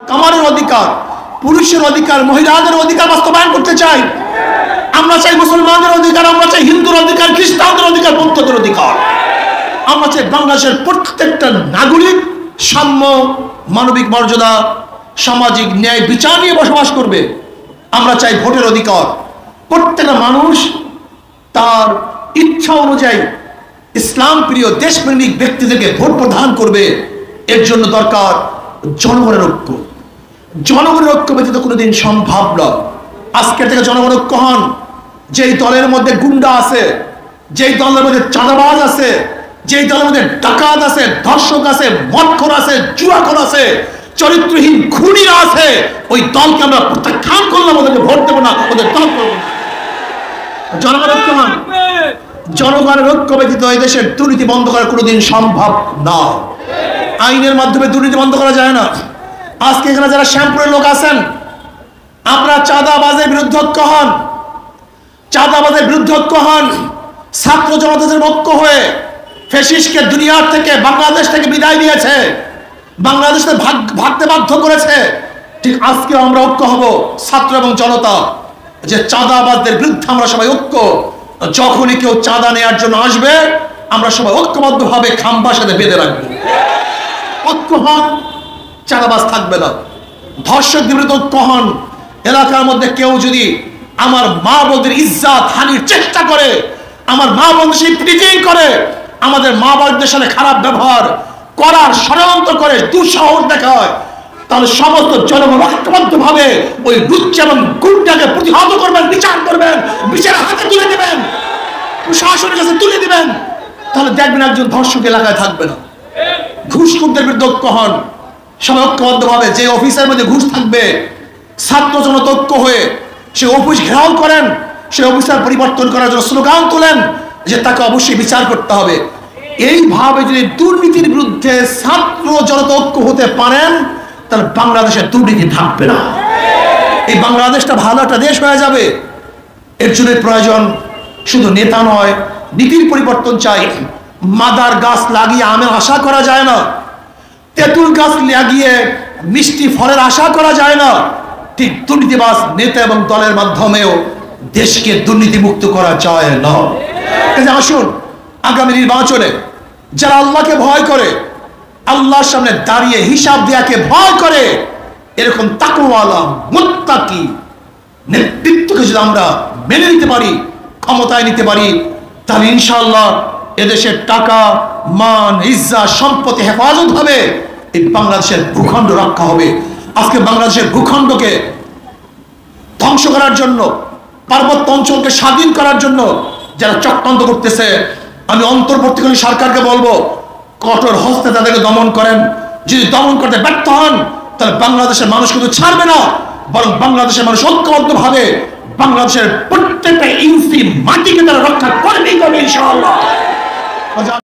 কামারের অধিকার, পুরুষের অধিকার, মহিলাদের অধিকার বাস্তবায়ন করতে চাই। আমরা চাই মুসলমানদের অধিকার, আমরা চাই হিন্দুর অধিকার, খ্রিস্টানদের অধিকার, বৌদ্ধদের অধিকার। আমরা চাই বাংলাদেশের প্রত্যেকটা নাগরিক সাম্য, মানবিক মর্যাদা, সামাজিক ন্যায় বিচার নিয়ে বসবাস করবে। আমরা চাই ভোটের অধিকার, প্রত্যেকটা মানুষ তার ইচ্ছা অনুযায়ী ইসলাম প্রিয় দেশপ্রেমিক ব্যক্তিদেরকে ভোট প্রদান করবে। এর জন্য দরকার জনগণের ঐক্য। জনগণের ঐক্য ব্যতীত কোনোদিন সম্ভব নয়। আজকের থেকে জনগণ ঐক্য হন। যেই দলের মধ্যে গুন্ডা আছে, যেই দলের মধ্যে চাঁদাবাজ আছে, যেই দলের মধ্যে ডাকাত আছে, ধর্ষক আছে, মদখোর আছে, জুয়াখোর আছে, চরিত্রহীন খুনিরা আছে, ওই দলকে আমরা প্রত্যাখ্যান করলাম, ওদেরকে ভোট দেবো না, ওদের দল করবো না। জনগণ ঐক্য হন। জনগণের ঐক্য ব্যতীত এই দেশের দুর্নীতি বন্ধ করা কোনোদিন সম্ভব না। আইনের মাধ্যমে দুর্নীতি বন্ধ করা যায় না। আজকে এখানে যারা শ্যামপুরের লোক আছেন, আপনারা চাঁদাবাজের বিরুদ্ধে ঐক্য হন। চাঁদাবাজের বিরুদ্ধে ঐক্য হন। ছাত্র জনতাদের ঐক্য হয়ে ফ্যাসিস্টকে দুনিয়ার থেকে, বাংলাদেশ থেকে বিদায় দিয়েছে, বাংলাদেশকে ভাগতে বাধ্য করেছে। ঠিক আজকে আমরা ঐক্য হব ছাত্র এবং জনতা, যে চাঁদাবাজদের বিরুদ্ধে আমরা সবাই ঐক্য। যখনই কেউ চাঁদা নেওয়ার জন্য আসবে, আমরা সবাই ঐক্যবদ্ধভাবে খাম্বার সাথে বেঁধে রাখবো। ঐক্য হন, চাঁদাবাজ থাকবে না। ধর্ষকদের বিরুদ্ধে ঐক্য হন। এলাকার মধ্যে কেউ যদি আমার মা বোনদের ইজ্জত হানির চেষ্টা করে, আমার মা বোনদের সেই প্রিটিং করে, আমাদের মা বোনদের সাথে খারাপ ব্যবহার করার ষড়যন্ত্র করে, দুঃসাহস দেখায়, তাহলে সমস্ত জনগণ ঐক্যবদ্ধভাবে ওই লুচ্চা এবং গুন্ডাকে প্রতিহত করবেন, বিচার করবেন, বিচারের হাতে তুলে দেবেন, প্রশাসনের কাছে তুলে দিবেন। তাহলে দেখবেন একজন ধর্ষক এলাকায় থাকবে না। ঘুষখোরদের বিরুদ্ধে ঐক্য হন। সবাই ঐক্যবদ্ধভাবে, যে অফিসের মধ্যে ঘুষ থাকবে, ছাত্র জনতা ঐক্য হয়ে সে অফিস ঘেরাও করেন, সে অফিসার পরিবর্তন করার জন্য স্লোগান তোলেন যে তাকে অবশ্যই বিচার করতে হবে। এইভাবে যদি দুর্নীতির বিরুদ্ধে ছাত্র জনতা ঐক্য হতে পারেন, তাহলে বাংলাদেশের দুর্নীতি থাকবে না। এই বাংলাদেশটা ভালো একটা দেশ হয়ে যাবে। এর জন্য প্রয়োজন শুধু নেতা নয়, নীতির পরিবর্তন চাই। মাদার গাছ লাগিয়ে আমের আশা করা যায় না, তেঁতুল গাছ লাগিয়ে মিষ্টি ফলের আশা করা যায় না। ঠিক দুর্নীতিবাজ নেতা এবং দলের মাধ্যমেও দেশকে দুর্নীতিমুক্ত করা যায় না। আসুন, আগামী নির্বাচনে যারা আল্লাহকে ভয় করে, আল্লাহর সামনে দাঁড়িয়ে হিসাব দেওয়াকে ভয় করে, এরকম তাকওয়ালা মুত্তাকি নেতৃত্বকে যদি আমরা মেনে নিতে পারি, ক্ষমতায় নিতে পারি, তাহলে ইনশাআল্লাহ এদেশের টাকা, মান, ইজ্জত, সম্পত্তি হেফাজত হবে। এই বাংলাদেশের ভূখণ্ড রক্ষা হবে। আজকে বাংলাদেশের ভূখণ্ডকে ধ্বংস করার জন্য, পার্বত্য অঞ্চলকে স্বাধীন করার জন্য যারা চক্রান্ত করতেছে, আমি অন্তর্বর্তীকালীন সরকারকে বলবো, কঠোর হস্তে তাদেরকে দমন করেন। যদি দমন করতে ব্যর্থ হন, তাহলে বাংলাদেশের মানুষ কিন্তু ছাড়বে না, বরং বাংলাদেশের মানুষ ঐক্যবদ্ধভাবে বাংলাদেশের প্রত্যেকটা ইঞ্চি মাটিকে তারা রক্ষা করবেই করবে ইনশাআল্লাহ।